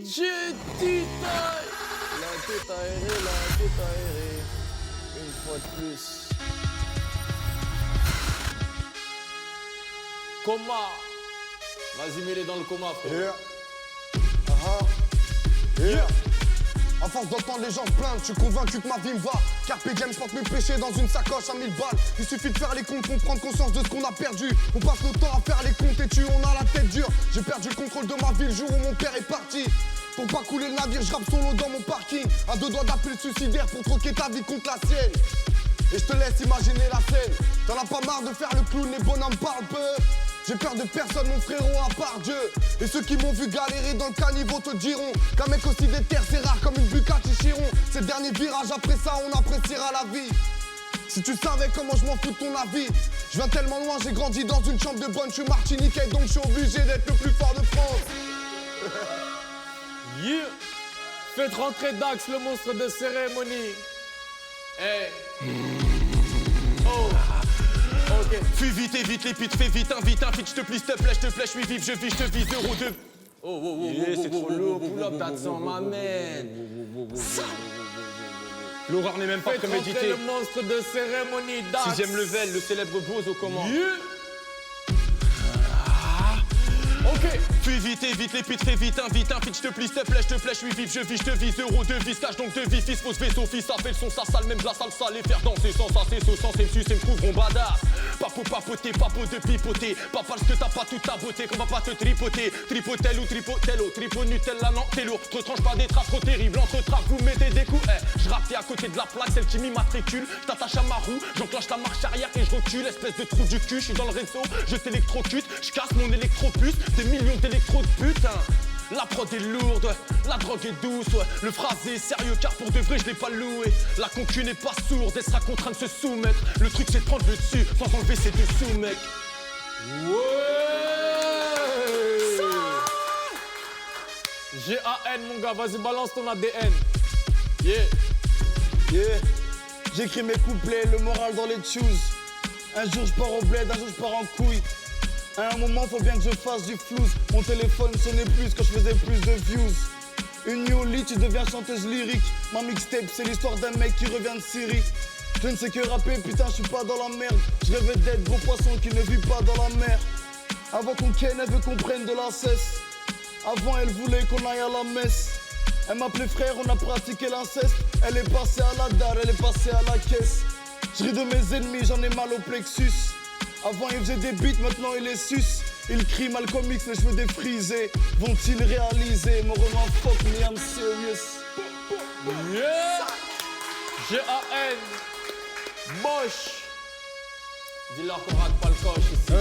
DJ Titaï. La tête aérée, la tête aérée. Une fois de plus. Coma. Vas-y, mets-les dans le coma, frère. Yeah. À force d'entendre les gens se plaindre, je suis convaincu que ma vie me va. Carpe diem, je porte mes péchés dans une sacoche à 1000 balles. Il suffit de faire les comptes pour prendre conscience de ce qu'on a perdu. On passe notre temps à faire les comptes et on a la tête dure. J'ai perdu le contrôle de ma vie le jour où mon père est parti. Pour pas couler le navire, je rappe solo dans mon parking. À deux doigts d'appeler le suicidaire pour troquer ta vie contre la sienne. Et je te laisse imaginer la scène. T'en as pas marre de faire le clown, les bonhommes parlent peu. J'ai peur de personne, mon frérot, à part Dieu. Et ceux qui m'ont vu galérer dans le caniveau te diront qu'un mec aussi déterre, c'est rare comme une Bugatti Chiron. C'est le dernier virage, après ça, on appréciera la vie. Si tu savais comment je m'en fous de ton avis. Je viens tellement loin, j'ai grandi dans une chambre de bonne. Je suis martiniquais, donc je suis obligé d'être le plus fort de France. Yeah. Faites rentrer Dax, le monstre de cérémonie. Hey. Oh. Ok. Fuis vite, évite les putes, fais vite, invite, je te plie, je te plaît, je suis vif, je vis, je te vise, 0, 2. Oh, c'est trop lourd, pull up, that's on my man. L'horreur n'est même pas Faites rentrer préméditée. le monstre de cérémonie, Dax. 6ème level, le célèbre Bozo comment. Yeah. Ok. Fuis vite, évite les putes, fais vite, invite, je te plie, je suis vif, je vis, je te vise, 0, 2, vis, cache donc de vie, fils, fausse vaisseau, fils, ça fait le son, ça sale, même de la salsa, les faire danser sans ça, c'est sauce, sans c'est me trouveront badass. Papo papoter, papo de pipoter, pas parce que t'as pas toute ta beauté qu'on va pas te tripoter. Tripotel ou tripotello, tripo Nutella, non, t'es lourd, te tranche pas des traces trop terribles, entre trappes, vous mettez des coups, je rappe, t'es à côté de la plaque, celle qui m'immatricule, je t'attache à ma roue, j'enclenche la marche arrière et je recule, espèce de trou du cul, je suis dans le réseau, je t'électrocute, je casse mon électropuce, des millions d'électro de putain. La prod est lourde, la drogue est douce, le phrasé est sérieux car pour de vrai je l'ai pas loué. La concu n'est pas sourde, elle sera contrainte de se soumettre. Le truc c'est de prendre le dessus sans enlever ses dessous mec. Ouais. G-A-N mon gars, vas-y balance ton ADN. Yeah. J'écris mes couplets, le moral dans les shoes. Un jour je pars au bled, un jour je pars en couille. À un moment, faut bien que je fasse du flouze. Mon téléphone sonnait plus quand je faisais plus de views. Une Yoli, tu deviens chanteuse lyrique. Ma mixtape, c'est l'histoire d'un mec qui revient de Syrie. Je ne sais que rapper, putain, je suis pas dans la merde. Je rêvais d'être gros poisson qui ne vit pas dans la mer. Avant qu'on ken, elle veut qu'on prenne de la cesse. Avant, elle voulait qu'on aille à la messe. Elle m'appelait frère, on a pratiqué l'inceste. Elle est passée à la dalle, elle est passée à la caisse. Je ris de mes ennemis, j'en ai mal au plexus. Avant il faisait des beats, maintenant il est sus. Il crie Malcolm X, les cheveux défrisés. Vont-ils réaliser mon roman fuck me, I'm serious. Yeah. G-A-N. Bosch. Dis-leur qu'on rate pas le coche ici.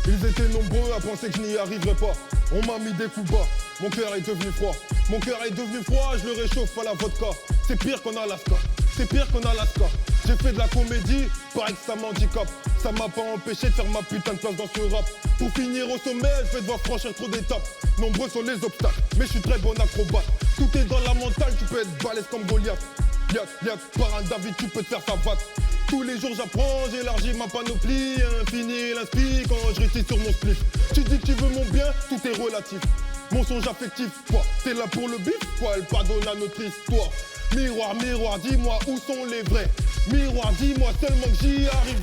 Ils étaient nombreux à penser que je n'y arriverais pas. On m'a mis des coups bas, mon cœur est devenu froid. Mon cœur est devenu froid, je le réchauffe à la vodka. C'est pire qu'en Alaska, c'est pire qu'en Alaska. J'ai fait de la comédie, pareil que ça m'handicape. Ça m'a pas empêché de faire ma putain de place dans ce rap. Pour finir au sommet, je vais devoir franchir trop d'étapes. Nombreux sont les obstacles, mais je suis très bon acrobate. Tout est dans la mentale, tu peux être balèze comme Goliath. Yak, par un David, tu peux te faire savate. Tous les jours j'apprends, j'élargis ma panoplie. Infini l'inspi quand je récite sur mon spliff. Tu dis que tu veux mon bien, tout est relatif. Mensonge affectif, quoi, t'es là pour le bif, quoi, elle pardonne à notre histoire. Miroir, miroir, dis-moi où sont les vrais. Miroir, dis-moi seulement que j'y arrive.